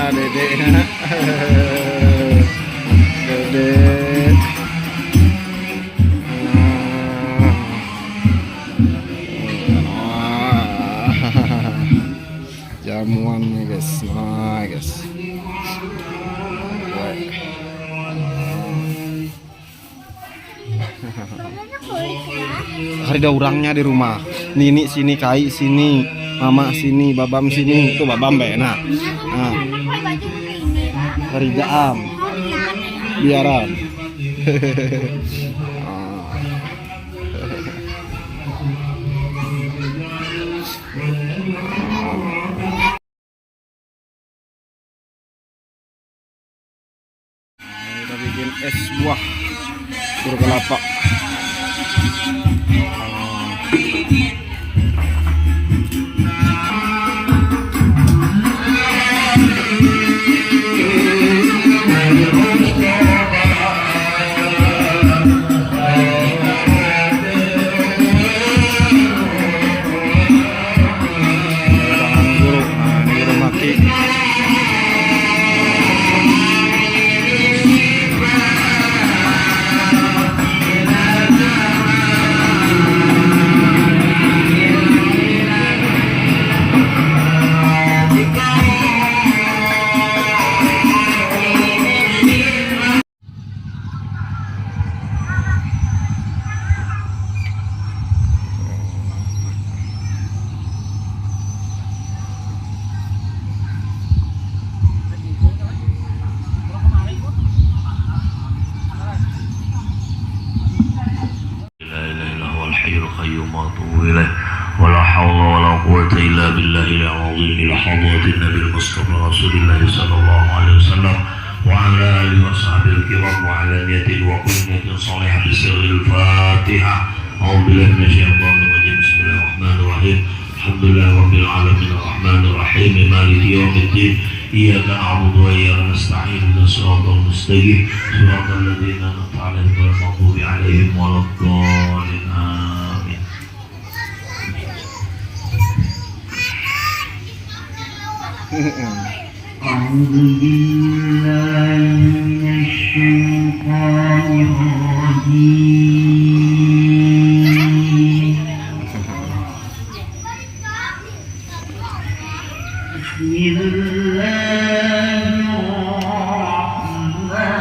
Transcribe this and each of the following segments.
Dedek. Dedek. Jamuan nih guys, nah guys. Ada orangnya di rumah. Nini sini, Kai sini, Mama sini, Babam sini. Itu Babam benar. Nah, kerjaan, biaran. Kita bikin es buah pur kelapa. ولا حول ولا قوة إلا بالله العظيم لحضرة النبي المصطفى رسول الله صلى الله عليه وسلم وعلى آله وصحبه الكرام وعلانية وقنية صالحة بسر الفاتحة. أعوذ بالله من الشيطان الرجيم. بسم الله الرحمن الرحيم. الحمد لله رب العالمين الرحمن الرحيم مالك يوم الدين إياك نعبد وإياك نستعين اهدنا الصراط المستقيم صراط الذين أنعمت عليهم غير المغضوب عليهم ولا الضالين. آمين. أعوذ بالله من الشيطان الرجيم. بسم الله الرحمن الرحيم.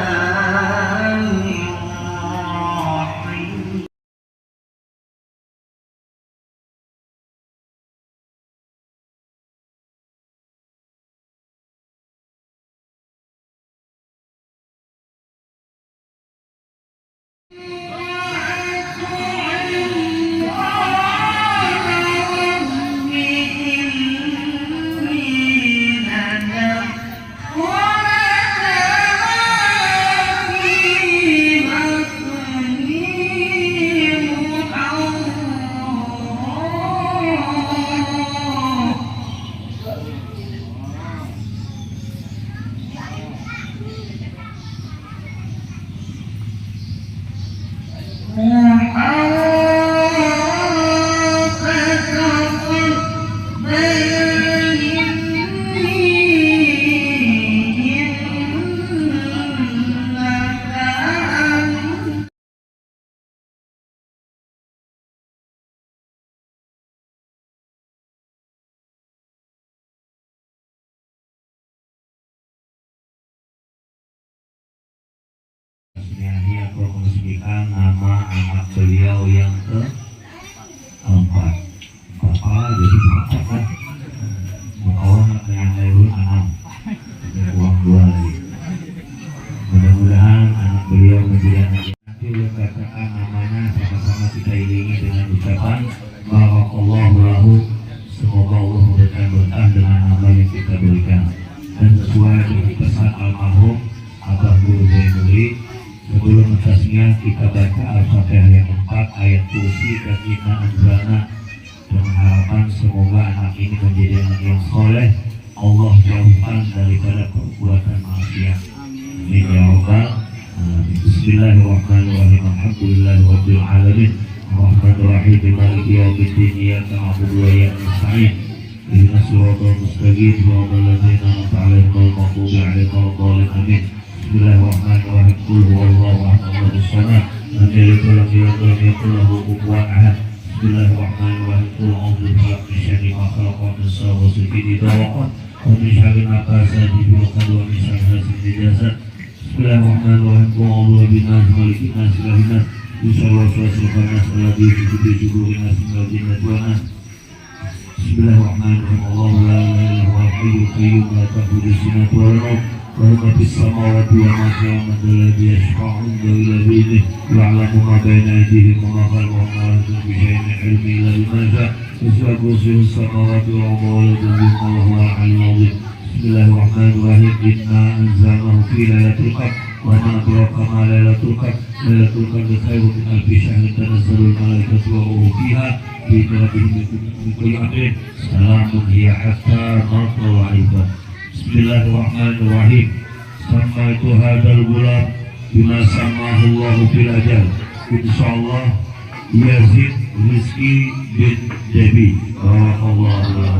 Aku meresmikan nama anak beliau yang keempat. Bapak jadi bapak kan, orang yang lalu anak, uang dua lagi. Mudah-mudahan anak beliau menjadi anak nanti beliau katakan namanya sama-sama kita iringi dengan ucapan barakallahu lahu. Semoga Allah memberikan berkah dengan amal yang kita berikan dan sesuai dengan pesan almarhum Abah Guru Zainuri. Sebelum tasmiyah kita baca Al-Fatihah yang 4 ayat kursi dan Inna Anzalna dengan harapan semoga anak ini menjadi anak yang soleh, Allah jauhkan daripada perbuatan maksiat. Amin ya rabbal alamin. Bismillahirrahmanirrahim. Alhamdulillahirabbil alamin. Arrahmanirrahim. Maliki yaumiddin. Iyyaka na'budu wa iyyaka nasta'in. اهدنا الصراط المستقيم صراط الذين أنعمت عليهم غير المغضوب عليهم ولا الضالين آمين. بسم الله الرحمن الرحيم. قل هو الله أحد الله الصمد لم يلد ولم يولد ولم يكن له كفوا أحد. بسم الله الرحمن الرحيم. قل أعوذ بالفلق من شر ما خلق ومن شر غاسق إذا وقب ومن شر النفاثات في العقد ومن شر حاسد إذا حسد. بسم الله الرحمن الرحيم. قل أعوذ بالناس مالك الناس إله الناس من شر الوسواس الخناس الذي يوسوس في صدور الناس من الجنة والناس. بسم الله الرحمن الرحيم. الله لا إله إلا هو الحي القيوم لا تأخذه سنة ولا نوم له ما في السماوات وما في الأرض الذي يشفع عنده إلا بإذنه يعلم ما بين أيديهم وما خلفهم ولا يحيطون بشيء من علمه إلا بما شاء وسع كرسيه السماوات والأرض ولا يؤوده وهو العلي العظيم. بسم الله الرحمن الرحيم. إنا أنزلناه في ليلة القدر وما أدراك ما ليلة القدر. ليلة القدر خير من ألف شهر تنزل الملائكة والروح فيها بإذن ربهم من كل أمر سلام هي حتى مطلع الفجر. بسم الله الرحمن الرحيم. سميت هذا الغلام بما سماه الله في الأجل إن شاء الله يزيد رزقي بالجبي بارك الله له.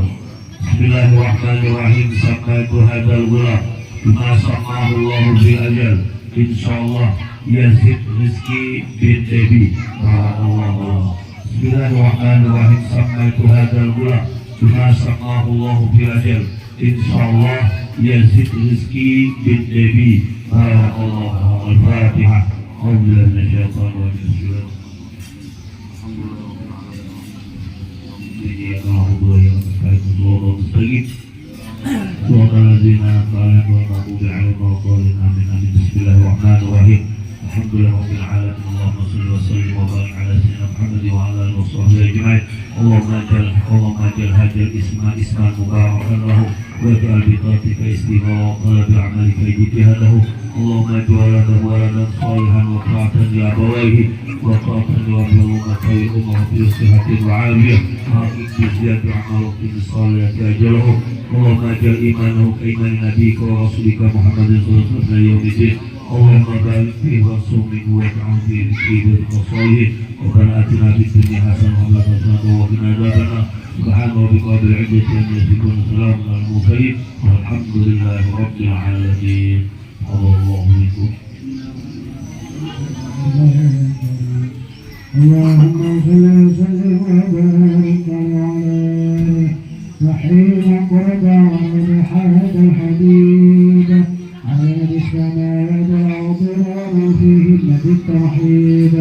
بسم الله الرحمن الرحيم. سميت هذا الغلام بما سماه الله في الأجل إن شاء الله يزيد رزقي بالجبي بارك الله له. بسم الله الرحمن الرحيم. سميت هذا الغلام بما سماه الله في الأجل إن شاء الله يزيد رزقي بالنبي بارك الله. الفاتحة. أعوذ بالله من الشيطان الرجيم. إياك نعبد وإياك نستعين صراط المستقيم صراط الذين أنعمت عليهم غير المغضوب عليهم ولا الضالين آمين. بسم الله الرحمن الرحيم. الحمد لله رب العالمين. اللهم صل وسلم وبارك على سيدنا محمد وعلى آله وصحبه أجمعين. اللهم اجعل هذا الاسم اسما مباركا له واجعل بطاعتك استماع طلب عملك اجتهاده. اللهم اجعل له ولدا صالحا وطاعة لأبويه وطاعة لأبوه خير أمه في صحة وعافية وأقم بزيادة عمل وقت الصالحة أجله. اللهم اجعل إيمانه كإيمان نبيك ورسولك محمد صلى الله عليه وسلم يوم الدين. اللهم بارك فيه وانصر منه واجعل فيه بكيبة وصالحه. ربنا آتنا في الدنيا حسنة وفي الآخرة وقنا عذاب النار. سبحان ربك رب العزة عما يصفون وسلام على المرسلين والحمد لله رب العالمين. الله بكم. اللهم صل وسلم وبارك عليه وحين قرب من هذا الحديد على السماء والأرض ومن فيهن بالتوحيد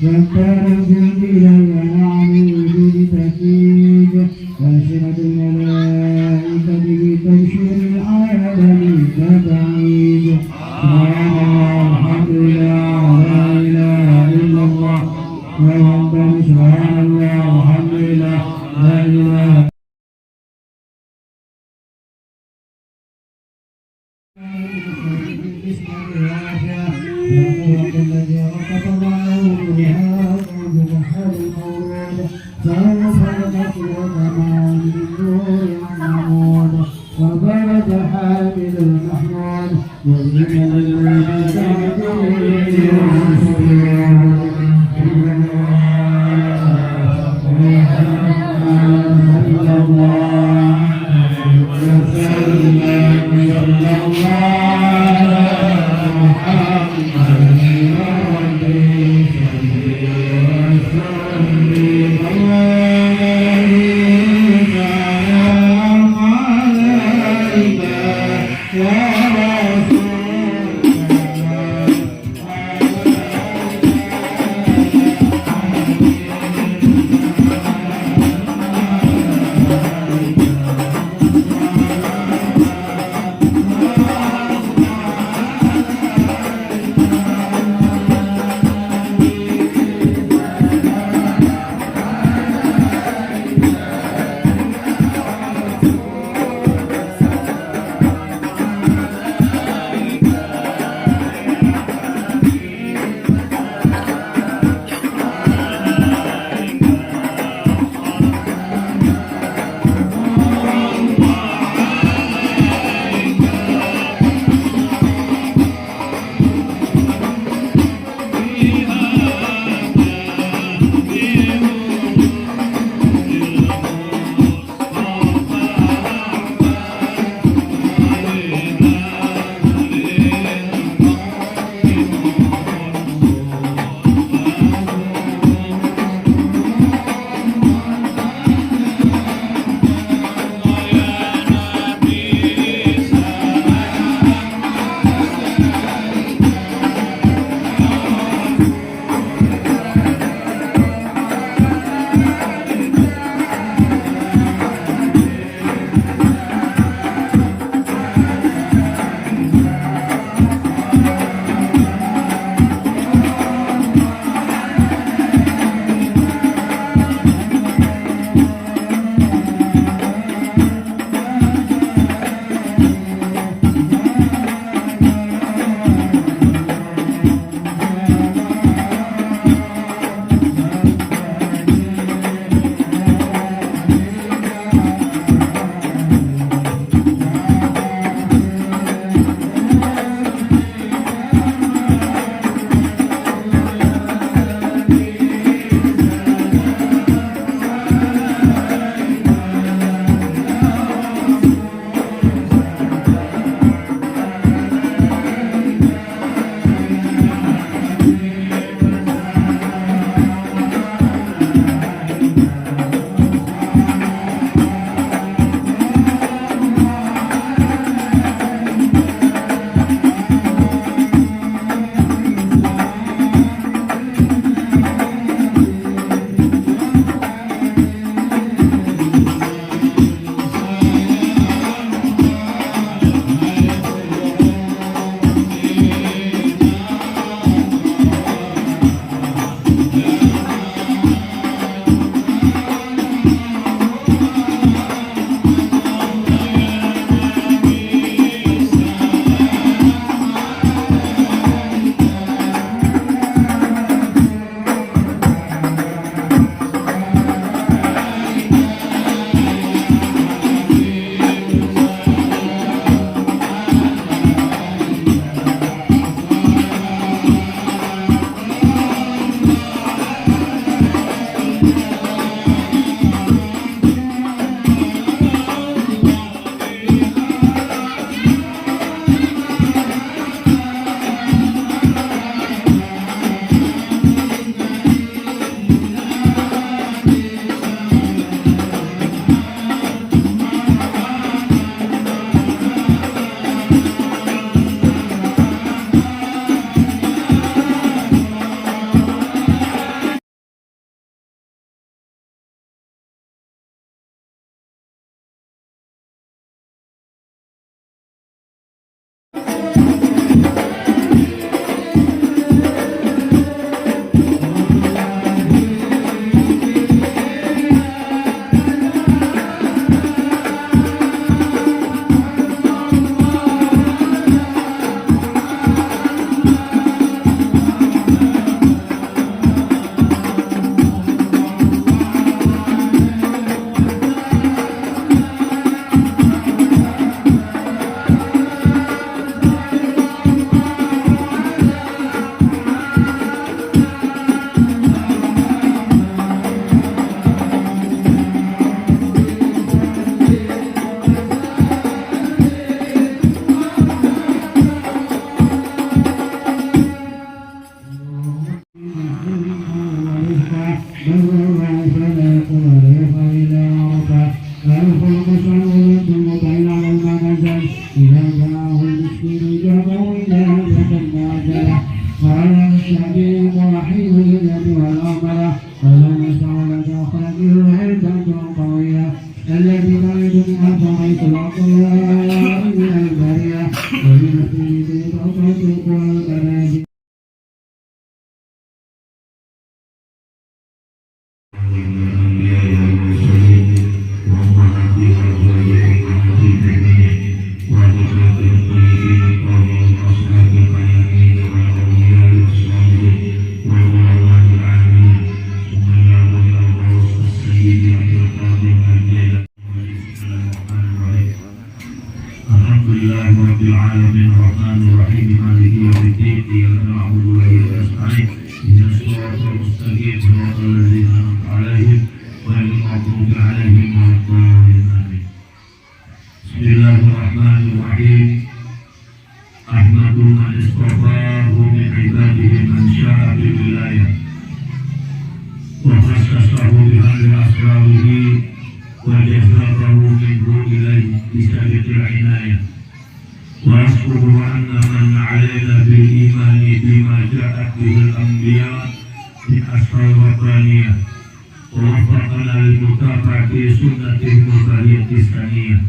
وانتهى الجند إلى الأنعام وجود تأكيد وألسنة الملائكة بتبشير العالمين تبعيد. سبحان الله الحمد لله لا إله إلا الله والله سبحان الله الحمد لله لا إله وبارك حامل المحمود وذكر Bismillahirrahmanirrahim. Ahmadu man istafahu min ibadihi man sya'a bi wilayah wa khassasahu bi hadhihi asrawihi wa jazzabahu minhu ilayhi bi sabiqil inayah wa ashhadu anna man 'alaina bil imani bima ja'at bihi al-anbiya min asrar rabbaniyah wa wafaqana lil mutaba'ati sunnatihim al-bariyati saniyah.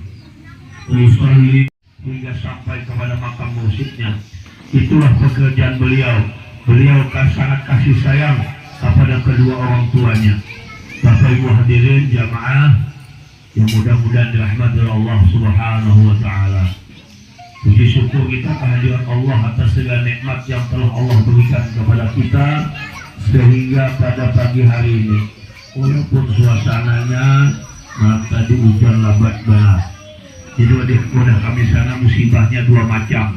Usolli hingga sampai kepada makam mursyidnya. Itulah pekerjaan beliau. Beliau sangat kasih sayang kepada kedua orang tuanya. Bapak Ibu hadirin jamaah yang mudah-mudahan dirahmati Allah Subhanahu wa taala. Puji syukur kita kehadiran Allah atas segala nikmat yang telah Allah berikan kepada kita sehingga pada pagi hari ini, walaupun suasananya malam tadi hujan lebat banget. Jadi udah kami sana musibahnya dua macam.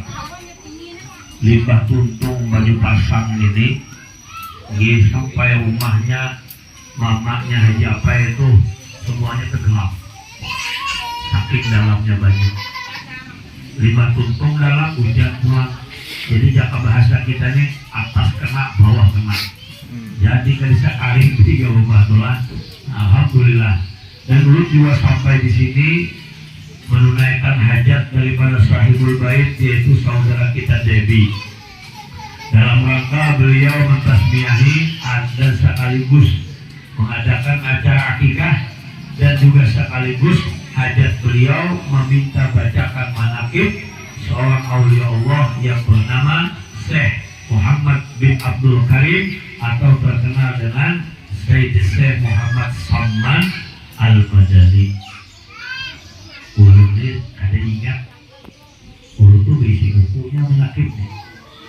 Limbah tuntung baju pasang ini sampai rumahnya mamanya Haji apa itu semuanya tenggelam. Saking dalamnya banyak. Limbah tuntung dalam, hujan pulang. Jadi jaka bahasa kita ini atas kena, bawah kena. Jadi kan bisa kali 3 rumah dolar. Alhamdulillah. Dan dulu juga sampai di sini menunaikan hajat daripada sahibul bait, yaitu saudara kita Debbie. Dalam rangka beliau mentasmiahi dan sekaligus mengadakan acara akikah, dan juga sekaligus hajat beliau meminta bacakan manaqib seorang aulia Allah yang bernama Syekh Muhammad bin Abdul Karim atau terkenal dengan Sayyid Syekh Muhammad Samman Al-Madani. Ulu ini ada ingat, ulu tuh berisi bukunya menakib nih.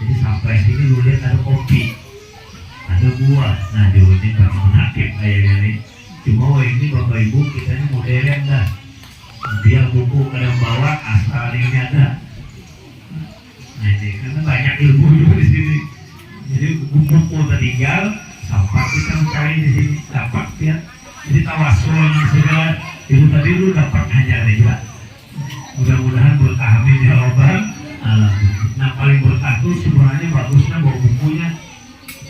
Jadi sampai sini lu lihat ada kopi, ada buah. Nah di sini gak menakib kayak gini. Cuma ini bapak ibu kita ini modern dah. Biar buku kadang bawa asal ini ada. Nah ini karena banyak ilmu juga di sini. Jadi buku tertinggal, sampai kita mencari di sini dapat ya. Jadi tawasul segala. Ibu tadi lu dapat hanya aja. Mudah-mudahan berkah amin ya Rabbal alamin. Nah paling berkah itu sebenarnya bagusnya bawa bukunya.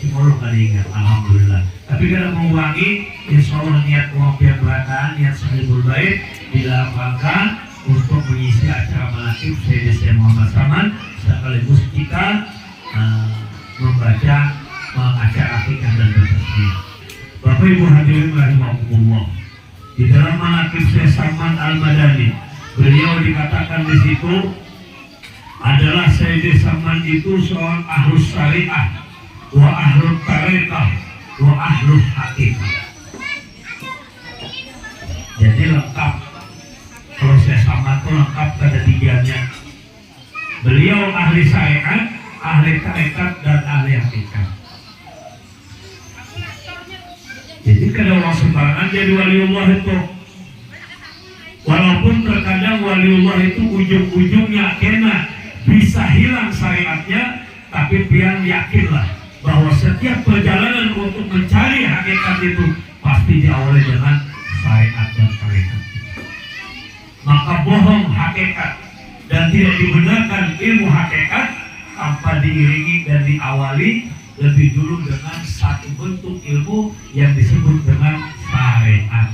Cuma lu kali ingat, alhamdulillah. Tapi kalau mengurangi, insya Allah niat uang pihak berataan, niat sahibul bait di dalam rangka untuk mengisi acara manaqib Sayyid Muhammad Saman, sekaligus kita membaca acara akikah dan bertasbih. Bapak Ibu hadirin rahimakumullah. Di dalam manaqib Syekh Saman Al-Madani, beliau dikatakan di situ adalah Sayyidi Saman itu soal ahlus syariah wa ahlul tariqah wa ahlul haqiqah. Jadi lengkap, proses Saman itu lengkap pada tiganya. Beliau ahli syariat, ahli tariqat, dan ahli hakikat. Jadi kada orang sembarangan jadi waliullah itu. Walaupun terkadang waliullah itu ujung-ujungnya kena bisa hilang syariatnya, tapi pian yakinlah bahwa setiap perjalanan untuk mencari hakikat itu pasti diawali dengan syariat dan tarikat. Maka bohong hakikat dan tidak dibenarkan ilmu hakikat tanpa diiringi dan diawali lebih dulu dengan satu bentuk ilmu yang disebut dengan syariat.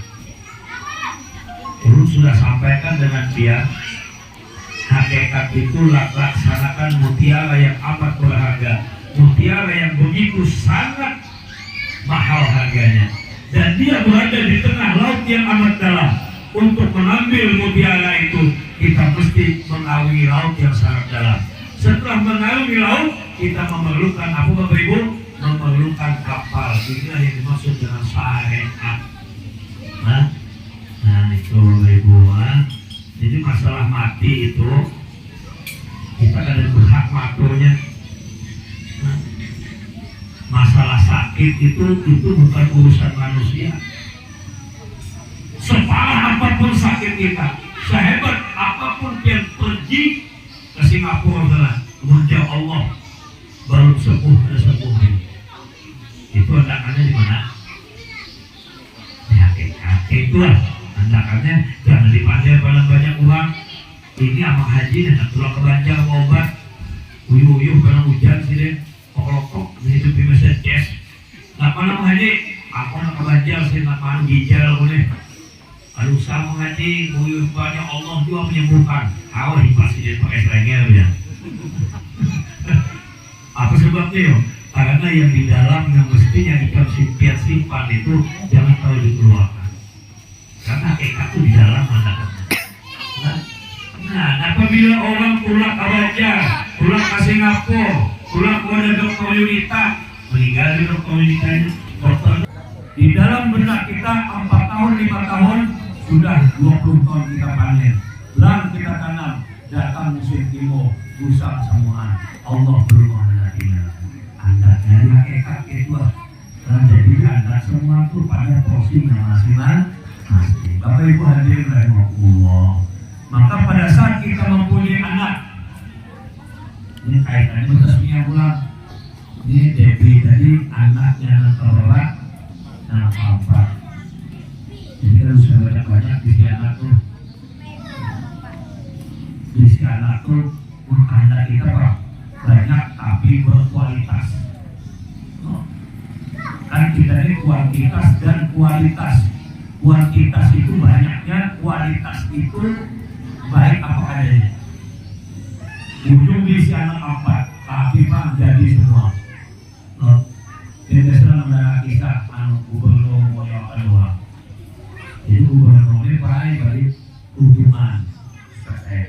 Dulu sudah sampaikan dengan dia, hakikat itu laksanakan mutiara yang amat berharga, mutiara yang begitu sangat mahal harganya, dan dia berada di tengah laut yang amat dalam. Untuk mengambil mutiara itu kita mesti mengarungi laut yang sangat dalam. Setelah mengarungi laut, kita memerlukan apa Bapak Ibu? Memerlukan kapal. Inilah yang dimaksud dengan syariat. Nah itu Bapak Ibu. Jadi masalah mati itu kita ada berhak maturnya. Masalah sakit itu bukan urusan manusia. Separah apapun sakit kita, sehebat apapun yang pergi ke Singapura adalah menjauh Allah baru sembuh ini. Itu andakannya di mana? Di hakikat. Itulah andakannya. Jangan dipanggil banyak uang. Ini amang haji dan tulang kebanjar obat. Uyuh karena hujan sih deh. Kok menghidupi mesin jas. Nggak mana haji? Aku nak kebanjar sih nak mana gijal boleh. Kalau usaha mengaji, banyak Allah juga menyembuhkan. Awal pasti dia pakai seragam ya. Apa sebabnya yo? Karena yang di dalam yang mestinya kita simpan itu jangan tahu dikeluarkan. Karena hakikat itu di dalam mana? Nah, apabila orang pulang ke Banjar, pulang ke Singapura, pulang kepada dokter Yunita, meninggal di dokter Yunitanya, dokter di dalam benak kita 4 tahun, 5 tahun sudah 20 tahun kita panen, lan kita tanam, datang musim timur, rusak semua. Allah belum menantinya. Anda dari hakikat itu, dan jadi Anda semua itu pada porsinya masing-masing. Bapak Ibu hadirin rahimahullah. Maka pada saat kita mempunyai anak, ini kaitannya bertasmiah pulang. Ini Debbie tadi anaknya Nantorola, anak apa? Jadi kan sudah banyak di anak tuh. Di anak tuh anak kita Pak banyak tapi berkualitas. Kan kita ini kuantitas dan kualitas. Kuantitas itu banyaknya, kualitas itu baik apa adanya. Ujung diisi anak 4 tapi Pak jadi semua. Kita sedang mendengar kisah gubernur Moyo kedua. Jadi gubernur ini baik dari hubungan.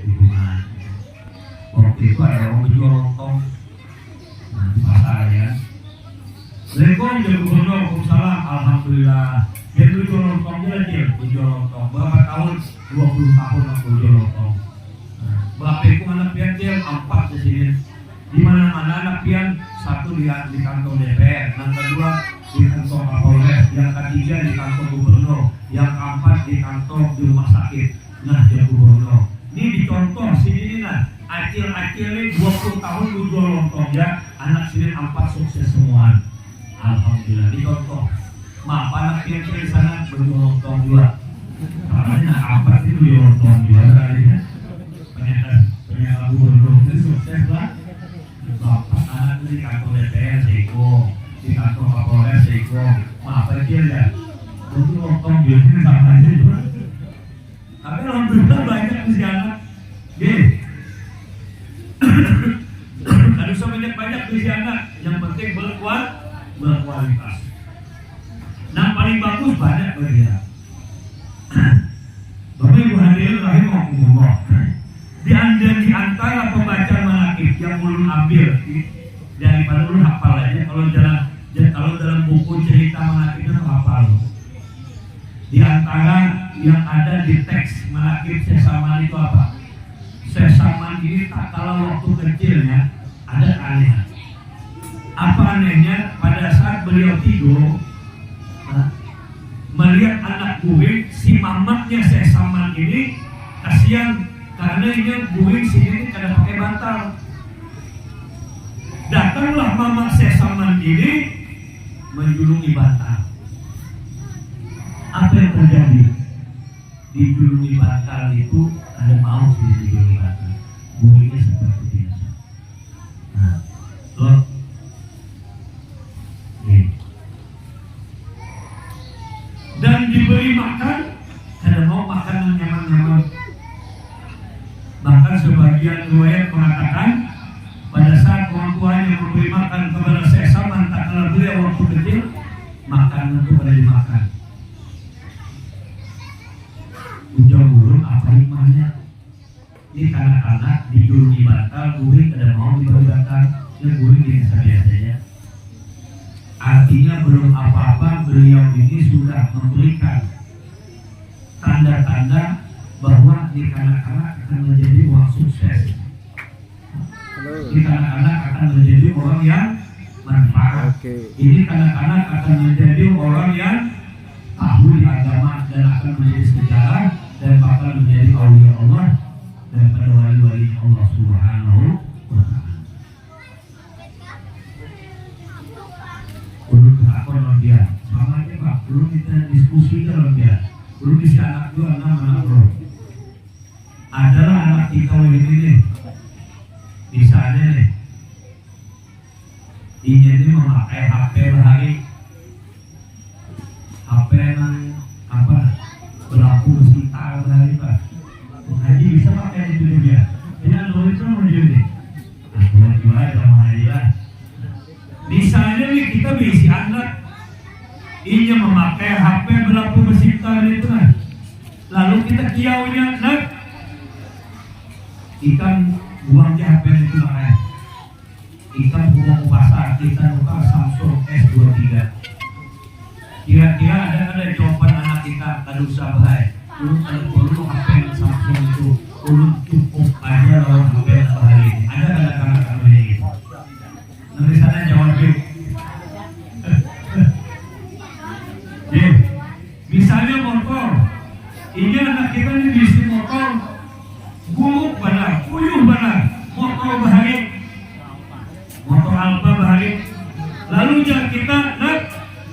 Hubungan. Waktu itu ada orang menjual lontong di pasar ya. Assalamualaikum jadi gubernur, waalaikumsalam, alhamdulillah. Dia tuh jual lontongnya aja, jual lontong. Berapa tahun? 20 tahun aku jual lontong. Bapakku anak pian dia 4 di sini. Di mana-mana anak pian, 1 di kantor DPR, yang kedua di kantor Kapolres, yang ketiga di kantor gubernur, yang keempat di kantor di rumah sakit. Nah, dia gubernur. Ini dicontoh sini nah, acil-acil ini 20 tahun jual lontong ya, anak sini 4 sukses semua. Alhamdulillah dicontoh. Maaf anak pian di sana berjual lontong juga. Karena apa sih jual lontong juga kali ya? Ternyata gubernur itu sukses lah. Bapak anak di kantor DPR seko, di kantor Kapolres seko, maaf aja ya. Itu lontong biasanya sama aja juga. Tapi alhamdulillah banyak di anak. Ada banyak di anak. Yang penting berkualitas. Nah paling bagus banyak berbeda. Bapak Ibu hadirin rahimahumullah. Di antara pembaca manaqib yang yang ulun ambil daripada ulun hafal aja. Kalau dalam buku cerita manakib itu hafal. Di antara yang ada di teks manakib Sesaman itu apa? Sesaman ini tak kalah waktu kecilnya ada keanehan. Apa anehnya? Pada saat beliau tidur, melihat anak buing si mamaknya Sesaman ini kasihan karena ini buing sini kada pakai bantal. Datanglah mama Sesaman ini menjulungi bantal. Apa yang terjadi? Dijulungi bantal itu ada mau sih dijulungi bantal. Buingnya seperti biasa. Nah, loh. Dan diberi makan, kada mau makan yang nyaman-nyaman. Bahkan sebagian riwayat mengatakan pada saat orang tuanya memberi makan kepada Sesaman tak kalah beliau waktu kecil, makanan itu pada dimakan. Ujung burung apa hikmahnya? Ini kanak-kanak dijulungi bantal, buing kada mau diberi bantal, ya buing biasa-biasanya. Artinya belum apa-apa beliau ini sudah memberikan tanda-tanda bahwa di kanak-kanak akan menjadi orang sukses. Di kanak-kanak akan menjadi orang yang manfaat. Ini kanak-kanak akan menjadi orang yang tahu di agama dan akan menjadi sejarah dan bakal menjadi aulia Allah dan pada wali-wali Allah Subhanahu wa ta'ala. Belum takon loh dia, sama aja Pak. Belum kita diskusi loh dia. Belum bisa anak dua anak bro. Adalah anak kita ini nih. Misalnya nih, ini memakai HP berhari, HP yang apa berlaku sekitar berhari Pak. Haji bisa pakai itu dia. Ini Android semua jadi. Nah, jual sama hari lah. Misalnya nih kita bisi anak ini memakai HP berlaku bersitar itu kan. Lalu kita kiaunya nak ikan buang di HP itu makanya. Ikan buang pasar kita buka Samsung S23. Kira-kira ada jawaban anak kita kada usah bahaya. Perlu HP yang Samsung itu cukup aja lawan HP yang bahaya ini. Ada kanak-kanak ini. Nanti sana jawab yuk. Misalnya motor, ini anak kita ini diisi motor, gulung benar, puyuh benar, motor bahari, motor Alfa bahari. Lalu jangan kita nak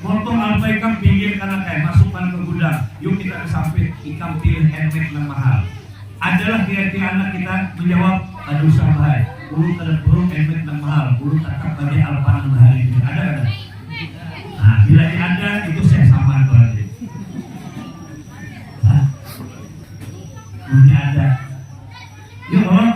motor Alfa ikan pinggir kanan kayak masukkan ke gudang. Yuk kita kesamping ikan pilih handmade yang mahal. Adalah kira-kira anak kita menjawab ada usaha bahaya. Bulu ada burung handmade yang mahal, bulu tetap bagi Alfa yang bahari ini. Ada kan? Nah, bila ada itu saya sama berarti. Ini ada. Ya Allah,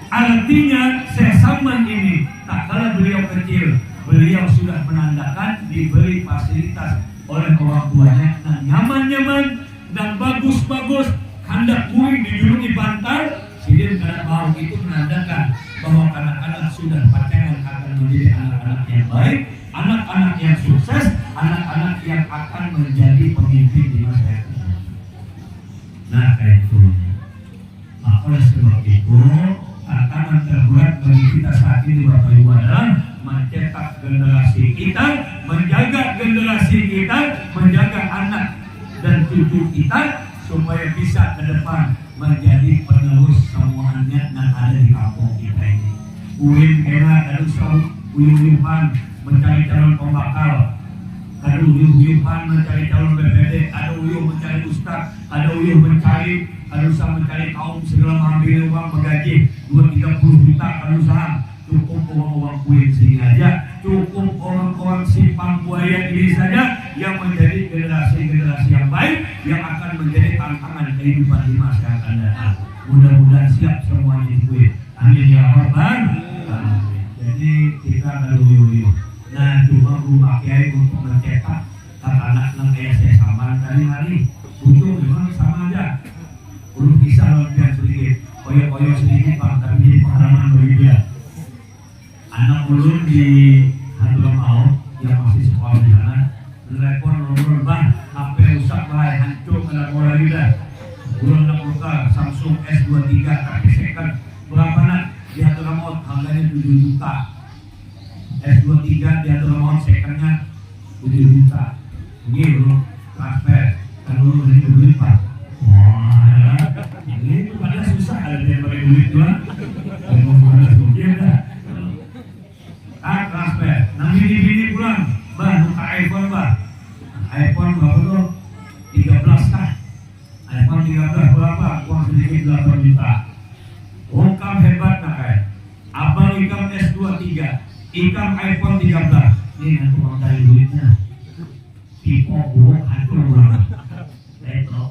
artinya Sesaman ini tak kalah beliau kecil, beliau sudah menandakan diberi fasilitas oleh orang tuanya dan nyaman-nyaman dan bagus-bagus. Hendak buing dijulungi bantal, sidin kada mau, itu menandakan bahwa anak-anak sudah pacaran akan menjadi anak-anak yang baik, anak-anak yang sukses, anak-anak yang akan menjadi pemimpin di masa yang akan datang. Nah, kayak itu. Nah, oleh sebab itu, tantangan terberat bagi kita saat ini Bapak Ibu adalah mencetak generasi kita, menjaga generasi kita, menjaga anak dan cucu kita supaya bisa ke depan menjadi penerus semuanya yang ada di kampung kita ini. Uin kena dan usah uyuh-uyuhan mencari calon pembakal, ada uyuh-uyuhan mencari calon BPD, ada uyuh mencari ustaz, ada uyuh mencari, ada usah mencari kaum segala mengambil uang menggaji 2-30 juta, ada usaha. Cukup orang-orang kuing sini aja, cukup orang-orang simpang buaya ini saja yang menjadi generasi-generasi yang baik yang akan menjadi tantangan kehidupan di masa yang akan datang. Mudah-mudahan siap semuanya itu. Amin ya Rabbal alamin. Jadi kita beruyuh-uyuh. Nah, cuma rumah kiai untuk mencetak anak-anak yang kayak Sesaman hari-hari butuh memang sama aja. Belum bisa latihan sedikit, koyok-koyok sedikit Pak, tapi jadi pengalaman bagi dia. ulun di Hadramaut yang masih sekolah di sana, telepon ulun bang, HP rusak bahaya hancur kena bola lidah. Ulun nak buka Samsung S23 tapi second berapa nak di Hadramaut harganya 7 juta. S23 di Hadramaut secondnya 7 juta. Ini ulun transfer kan ulun beli duit pak. Wah, ini tuh pada susah ada yang pakai duit juga. Mau mana sih dah. Transfer. Nanti bini pulang, bah buka iPhone bah. iPhone berapa tuh? 13 kah? iPhone 13 berapa? Uang sedikit 8 juta. Ukam hebat nak kayak. Abang ikam S23, ikam iPhone 13. Ini nanti mau cari duitnya. Tipu buruk hancur banget. Retro.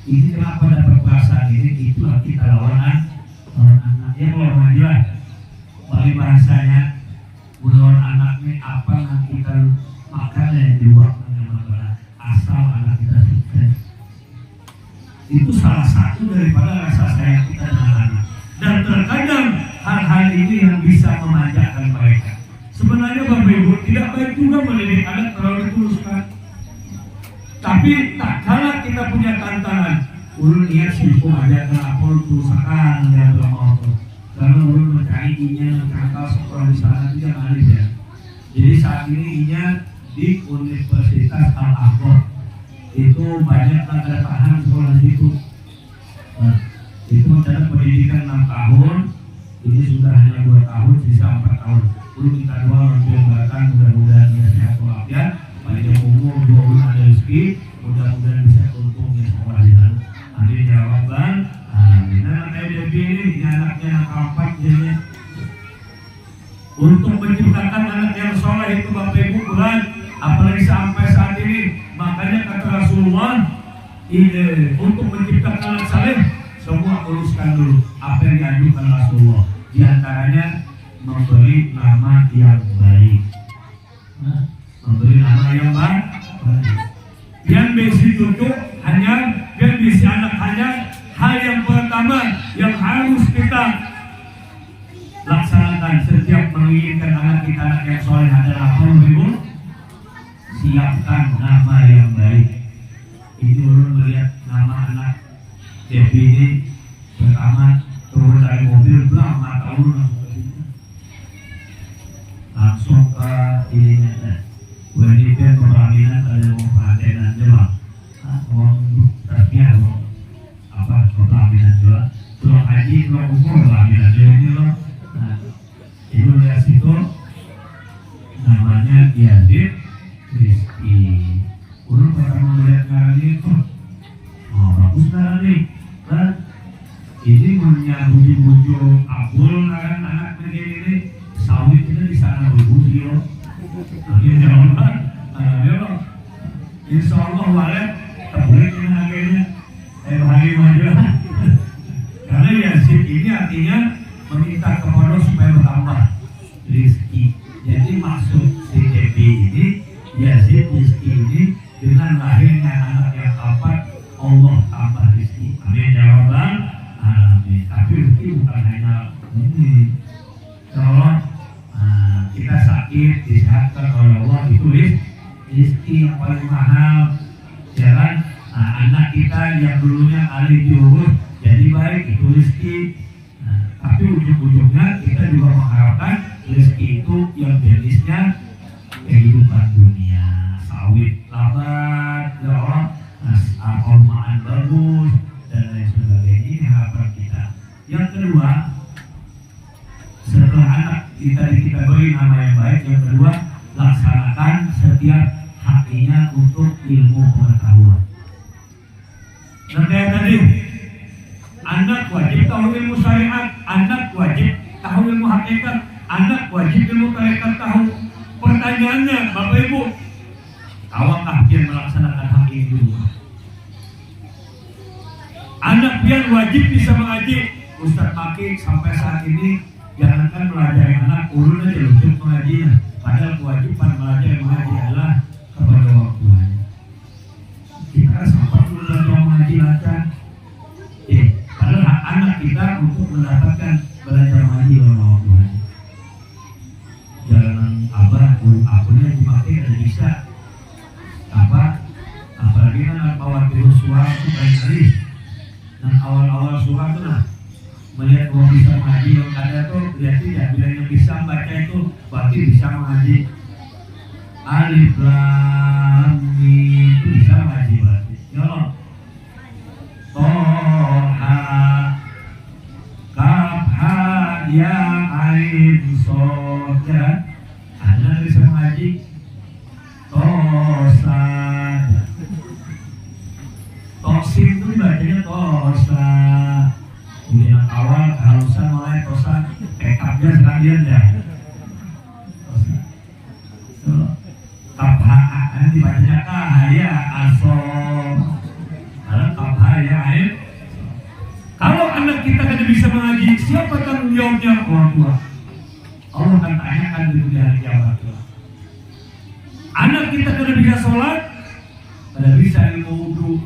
Ini kenapa dapat perasaan ini? Itulah kita lawan anak. Ya kalau majulah. Bagi bahasanya, melawan anak ini apa yang kita makan yang di waktu yang mana asal anak kita sukses. Itu salah satu daripada rasa sayang kita dengan anak. Dan terkadang hal-hal ini yang bisa memanjakan mereka. Sebenarnya Bapak Ibu tidak baik juga mendidik anak terlalu dituluskan. Tapi tak kala kita punya tantangan, ulun lihat sih aja kenapa tulisakan yang bermau. Karena ulun mencari inya kakak sekolah di sana juga ngalir ya. Jadi saat ini inya di Universitas Al-Aqsa itu banyak tanda tahan sekolah di situ. Nah, itu mencatat pendidikan 6 tahun, ini sudah hanya 2 tahun, sisa 4 tahun. Ulun minta doa mudah-mudahan mudah-mudahan dia sehat walafiat, panjang umur, 2 bulan ada rezeki, mudah-mudahan bisa untung ya sekolah di sana. Amin ya rabbal alamin. Nah, kayak Debbie ini anaknya anak keempat jadinya. Untuk menciptakan anak yang soleh itu Bapak Ibu berat, apalagi sampai saat ini. Makanya kata Rasulullah, untuk menciptakan anak saleh semua uruskan dulu apa yang diajukan Rasulullah. Di antaranya memberi nama yang baik. Memberi nama yang baik. Yang besi cucu hanya, yang besi anak hanya. Hal yang pertama yang harus kita laksanakan setiap menginginkan anak kita anak yang soleh adalah apa Ibu? Siapkan nama yang baik. Itu ulun melihat nama anak Devi ini pertama turun dari mobil belang mata ulun langsung ke ininya WDP Peraminan ada mau pelatihan Jawa uang tasnya apa Peraminan Jawa tulang haji tulang umur Peraminan Jawa ini loh. Nah itu lihat situ namanya Yazid Rizki. Ulun pertama melihat ngarang itu bagus ngarang nih kan ini punya bujuk-bujuk abul ngarang anak ini sawit kita di sana berbuji loh. Akhirnya Allah insya Allah walet terbulik ini akhirnya hari maju karena Yazid ini artinya meminta kepada supaya bertambah rezeki. Jadi maksud si Devi ini Yazid Rizki ini dengan lahirnya anak yang keempat Allah tambah rezeki. Amin ya rabbal alamin. Tapi rezeki bukan hanya ini. Kalau kita sakit disehatkan oleh Allah itu rezeki yang paling mahal. Jalan anak kita yang dulunya alih diurus jadi baik itu rezeki. Tapi ujung-ujungnya kita juga mengharapkan rezeki itu yang jenisnya kehidupan dunia, sawit labat, almaan bagus dan lain sebagainya. Ini harapan kita. Yang kedua, setelah anak kita beri nama yang baik, yang kedua laksanakan setiap haknya untuk ilmu pengetahuan. Dan kayak tadi, anak wajib tahu ilmu syariat, anak wajib tahu ilmu hakikat, anak wajib ilmu tarekat tahu. Pertanyaannya, Bapak Ibu, awakah dia melaksanakan hak ini dulu? Anak pian wajib bisa mengaji. Ustaz Maki sampai saat ini jangankan melajari anak, ulun aja lucu mengajinya. Padahal kewajiban mengaji adalah kepada orang tuanya. Kita sempat belajar mengaji lancar. Padahal hak anak kita untuk mendapatkan belajar mengaji oleh orang tuanya. Nah awal-awal surah tuh nah melihat bahwa bisa mengaji yang ada tuh lihat tidak bila yang bisa baca itu berarti bisa mengaji. Alif lam mim itu bisa mengaji berarti. Ya Allah. Toha kaf ha ya ain shad ya. Anda bisa mengaji. Tosad. Tosin itu bacanya tosa. Kemudian awal halusan mulai tosa tekapnya sekalian ya. Kaphaan dibacanya kahaya asom. Karena kahaya air. Kalau anak kita tidak bisa mengaji, siapa tanggung jawabnya? Orang tua. Allah akan tanyakan di hari kiamat. Anak kita tidak bisa sholat, tidak bisa ilmu wudhu,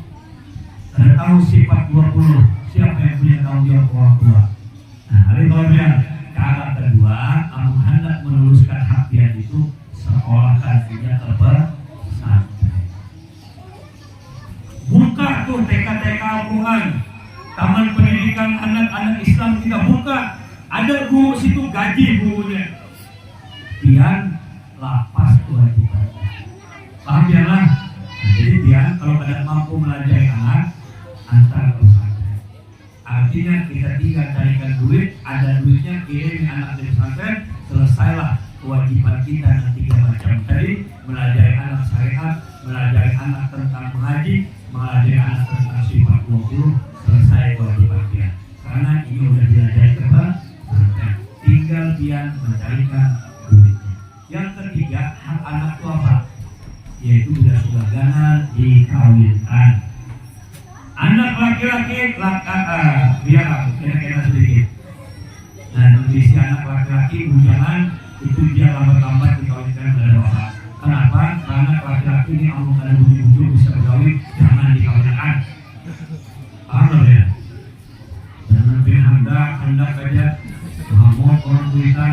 tidak tahu sifat 20. Siapa yang punya tanggung jawab orang tua? Nah, hari kemudian cara kedua, kamu hendak meluluskan hak dia itu sekolahkan dia ke pesantren. Buka tuh TK-TK Al-Quran, taman pendidikan anak-anak Islam kita buka. Ada guru situ gaji gurunya. Pian lapas kewajiban. Paham ya lah? Jadi pian kalau tidak mampu melajari anak, antar ke pesantren. Artinya kita tinggal carikan duit, ada duitnya kirim anak di pesantren, selesailah kewajiban kita yang 3 macam tadi, melajari anak syariat, melajari anak tentang mengaji, melajari anak tentang sifat 20, selesai kewajiban dia. Karena ini sudah diajari ke pesantren, tinggal dia mencarikan duitnya. Yang ketiga, hak anak itu apa? Yaitu sudah ganas dikawinkan. Anak laki-laki biar kira-kira sedikit. Nah, kondisi anak laki-laki bujangan itu dia lambat-lambat dikawinkan pada bapak. Kenapa? Karena laki-laki ini Allah ada bujuk-bujuk bisa berkawin, jangan dikawinkan. Paham ya? Jangan hendak aja Muhammad orang tulisan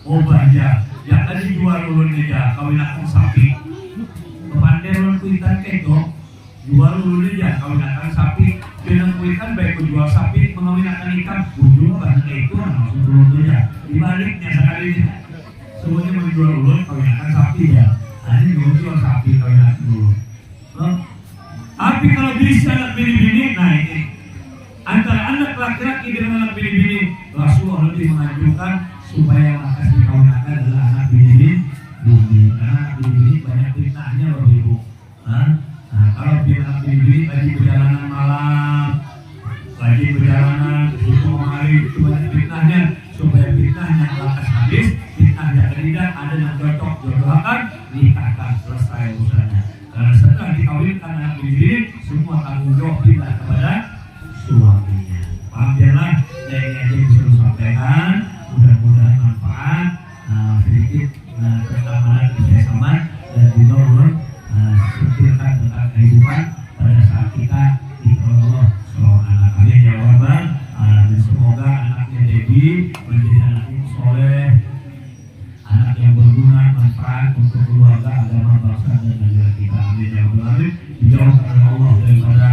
obahnya, jangan dijual ulun aja kawinkan sapi. Kepandai ulun tulisan kedok jual dulu aja kawinkan sapi. Dengan kuitan baik menjual sapi mengawinkan ikan ujung banyak itu langsung dulu aja. Dibaliknya sekali semuanya menjual dulu kawinkan sapi ya. Nah ini menjual sapi kawinkan dulu. Tapi kalau bisa anak bini-bini, nah ini antara anak laki-laki dengan anak bini-bini, Rasulullah lebih menganjurkan supaya yang akan dikawinkan adalah anak bini-bini. Karena bini-bini banyak fitnahnya loh ibu. Nah, kalau dia anak bini-bini lagi perjalanan malam, lagi perjalanan itu hari itu banyak fitnahnya, supaya fitnahnya lakas habis, fitnahnya tidak ada yang cocok jodohkan, nikahkan selesai urusannya. Karena setelah dikawinkan anak bini-bini, semua tanggung jawab kita kepada suaminya. Pahamlah, yang aja bisa disampaikan, mudah-mudahan manfaat sedikit tentang mana kerjasama dan juga setirkan tentang kehidupan pada saat kita Allah seorang anak. Amin ya Rabbal alamin. Semoga anaknya Debbie menjadi anak yang soleh, anak yang berguna, manfaat untuk keluarga, agama, bangsa dan negara kita. Amin ya Rabbal alamin. Dijauhkan oleh Allah daripada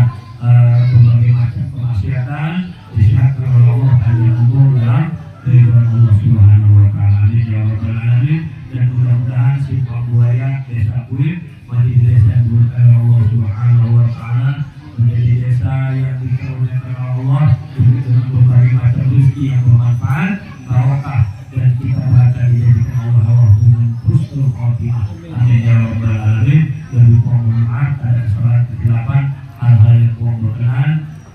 berbagai macam kemaksiatan, disehatkan oleh Allah panjang umur dalam kehidupan Allah Subhanahu wa taala. Amin ya Rabbal alamin. Dan mudah-mudahan si Buaya Desa Kuit menjadi desa yang diberkahi Allah Subhanahu wa taala, menjadi desa yang dikaruniakan Allah dengan berbagai macam rezeki yang bermanfaat, barokah, dan kita berkah dijadikan Allah dengan husnul khotimah. Amin ya rabbal alamin. Dan mohon maaf ada kesalahan kesilapan hal-hal yang kurang berkenan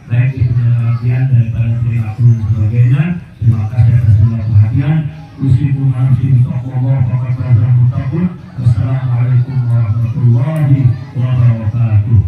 baik itu pengertian daripada perilaku dan sebagainya. Terima kasih atas segala perhatian. Usikum harfi taqwa faqad faza muttaqun. Wassalamualaikum warahmatullahi wabarakatuh.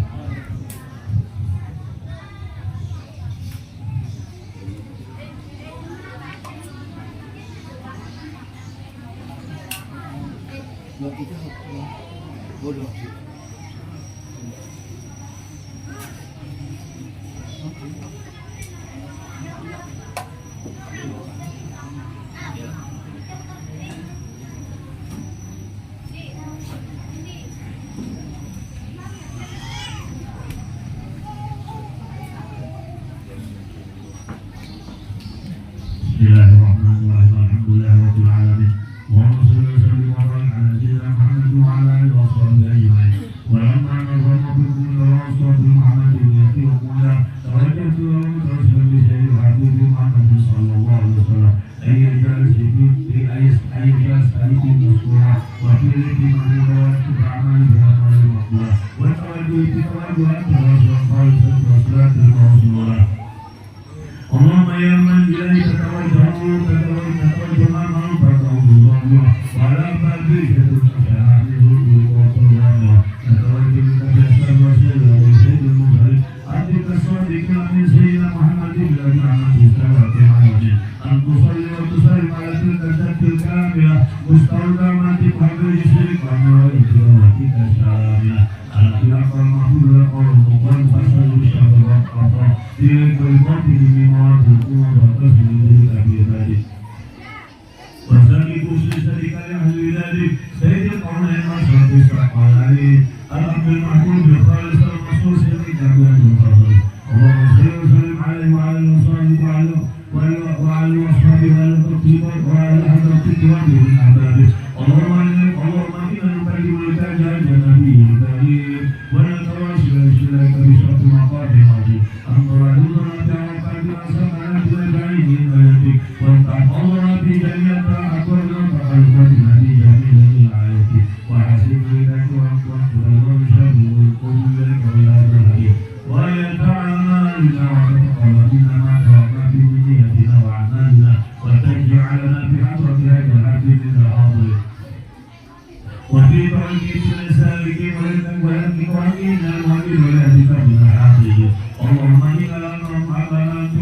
أيها السالكين مشكورا وفي رزق مغفورا وتب أعمال بأعمال مقبولة وتوجه بتوجهات توجه خالصا وصلاة الموصولة. اللهم يا من إليك توجه ما منفعته الله وعلى بابك تتشهد وتوجه نتوجه بك بأسباب وسيلة وسيد المرسلين عبدك الصادق من سيدنا محمد الذي عمد السلام عليه أن تصلي وتسلم على تلك الذات الكاملة مستودعة قبل جسرك وموائد وموائد الشاملة التي أقل محمود القول المقال فصل الشعب والقطع تلك الباطل بمواد القوة والقسم ذلك بعباده وسلك سلسلك لأهل ذلك سيد القرنين وأشرف السحر عليه الأمر المحمود الخالص المخصوص لك بأهل الفضل. اللهم صل وسلم عليه وعلى وصحبه وعلى أصحابه وعلى التقوى وعلى حضرتك وعلى أحبابه. اللهم إنا نبلغ لك جهل نبيه الكريم ونتواصل إليك بشرط مقام عظيم أن تردنا بعقدنا سمعنا بالبعيد من يدك وتحفظنا بجميع أقوالنا وتقلبنا بجميع آياتك وحسب إليك وأنت خير شر والقوم إليك ولا تهدي ويتعاملنا وتتقبل منا ما توقع في نيتنا وأعمالنا وتجعلنا بحضرة هذا الحبيب الحاضر وفي طريق السالك ولك وعينا وعين ولادك من حاضر. اللهم إنا نعلم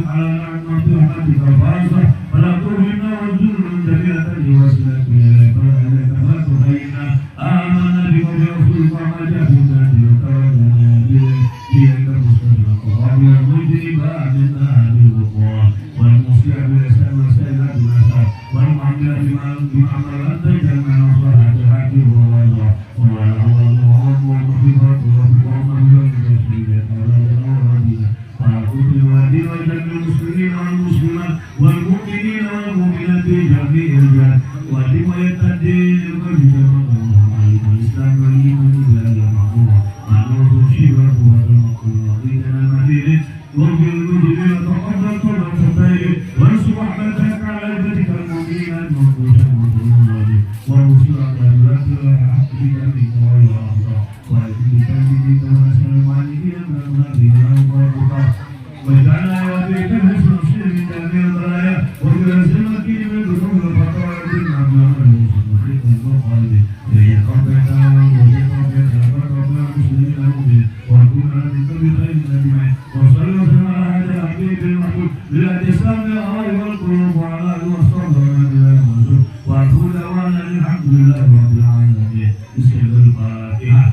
على نعمة رحمتك الخاصة فلا ترهنا وارزقنا جميلة لوسيلة إليك فلا تخينا آمنا بك برسولك وما جاء في ذاتك وتوجهنا إليك المستقيم وقابل المجرم آمنا بالغفران والمصلح بالإحسان والسيئات بالإحسان والمعاملة بما أمر أنت جميع نصرها الحكيم هو الله هو الله والمغفرة والمغفرة والدين وجميع المسلمين والمسلمات والمؤمنين والمؤمنات جميع الجهات ودين ويتدين والإسلام والإيمان بالله المعروف معروف شبه والمقبول وقيدنا المدينة واغفر المجرمين وتقبل كل خطايا وانصر رحمتك على عبادك المؤمنين المخلصين والمؤمنين وانصر على حقك منك وإلى أخطاء وأجلك منك ونسأل المعلمين من المنافقين والكفار واجعلنا وبيك الحسن نصير من جميع البلايا وبرزق المكين من ذنوب الخطايا بالمعمى والمسلمين والخالدين ليقبلنا وليقبلنا فربنا المسلمين المؤمنين وكنا من كل خير أجمعين وصلى وسلم على هذا الحبيب المحبوب بالإحسان للأرض والقلوب وعلى آله وصحبه وسلم وأقول دعوانا الحمد لله رب العالمين. بسم الله الفاتحة.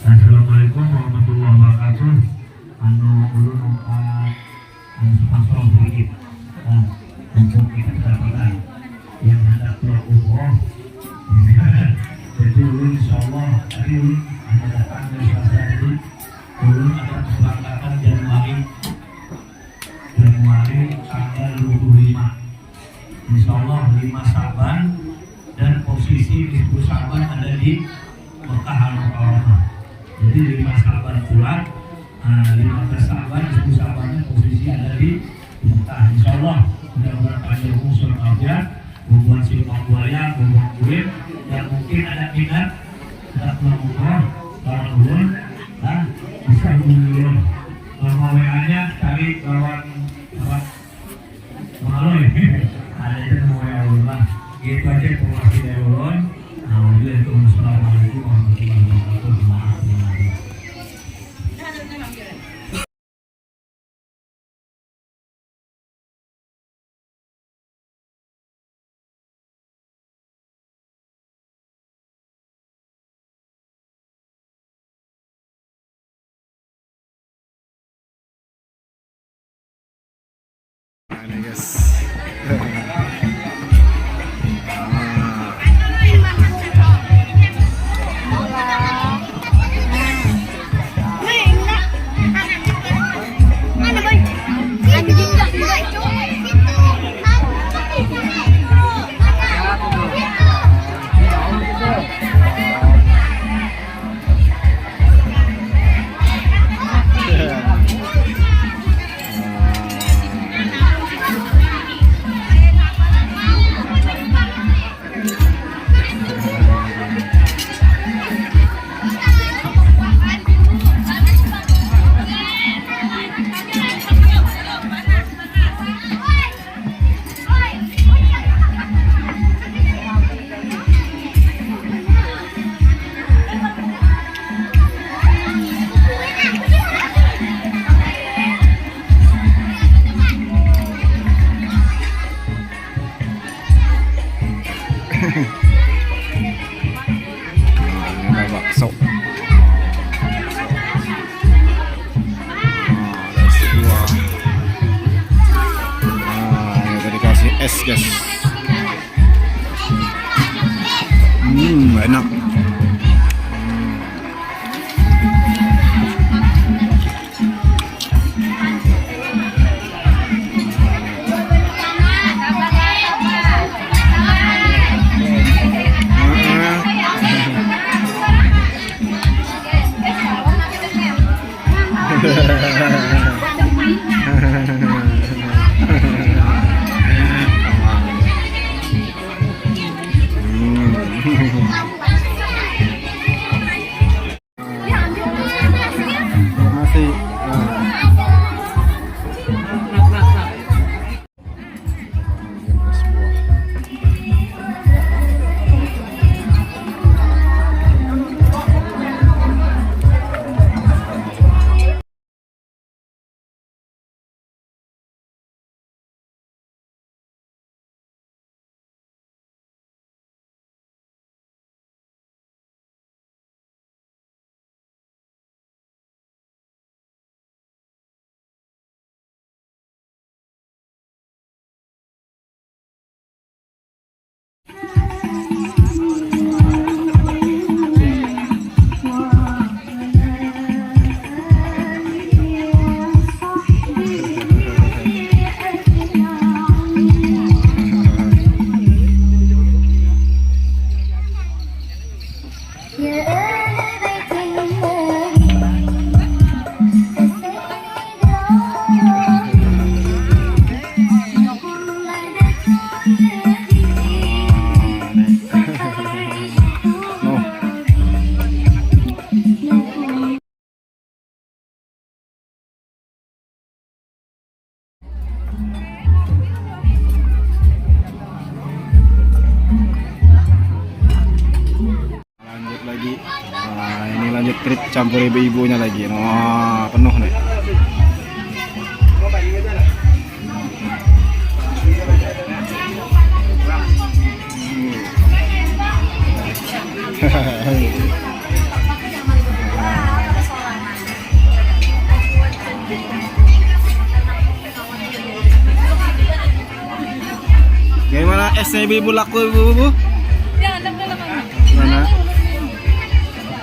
Assalamualaikum warahmatullahi wabarakatuh. Anu ulun sponsor sedikit untuk kita kedapatan yang hendak umroh ulun insyaallah tadi ulun ada datang dari Selasa itu ulun ada keberangkatan Januari tanggal 25 insyaallah 5 Sa'ban dan posisi 10 Sa'ban ada di Mekah Al-Mukarramah. Jadi 5 Sa'ban pulang, 15 Sa'ban 10 Sa'ban posisi ada di Mekah insyaallah. Mudah-mudahan panjang umur surat afiat, hubungan siluman buaya, hubungan kulit, yang mungkin ada minat tidak pulang umroh, kalau ulun, bisa hubungi ulun. Nomor WA-nya cari lawan Maloy, ada itu nomor WA ulun lah. Gitu aja informasi dari ulun. Assalamualaikum warahmatullahi wabarakatuh. Maaf. Nah, ini guys. Ada bakso. Nasi buah. Ini tadi kasih es guys. Enak. Masih lanjut lagi. Nah, ini lanjut trip campur ibu-ibunya lagi. Wah, penuh nih. Gimana esnya ibu-ibu laku ibu-ibu? Gimana?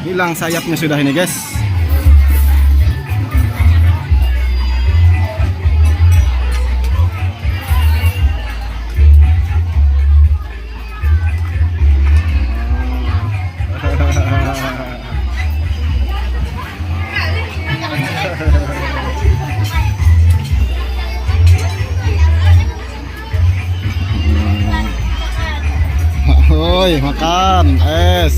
Hilang sayapnya sudah ini guys. Woi, makan es.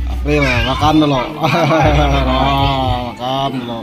April, makan dulu. Makan dulu.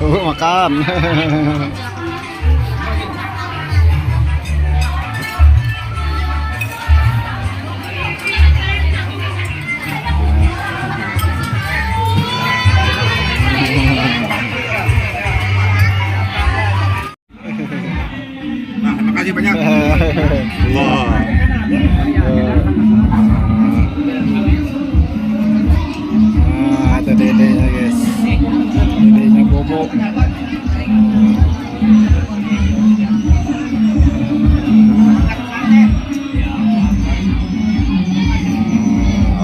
Makan. Nah, terima kasih banyak. Wah. Ada dedenya guys. Dedenya Bobo.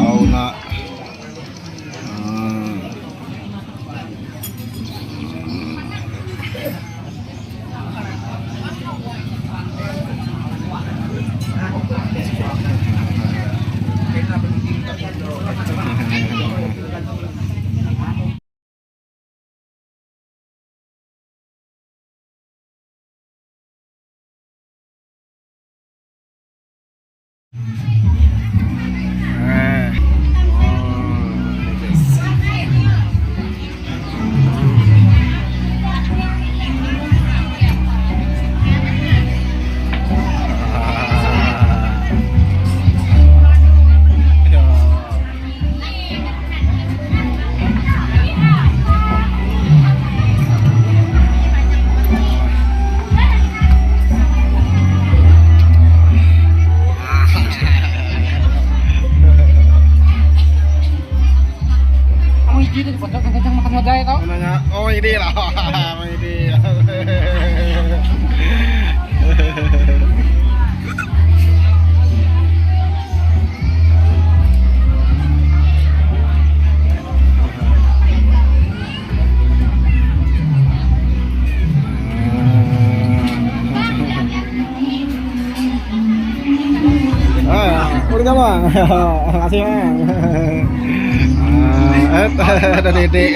Auna. Nanya, oh ini lah, ini. Udah nggak bang? Makasih bang. Ada dedek.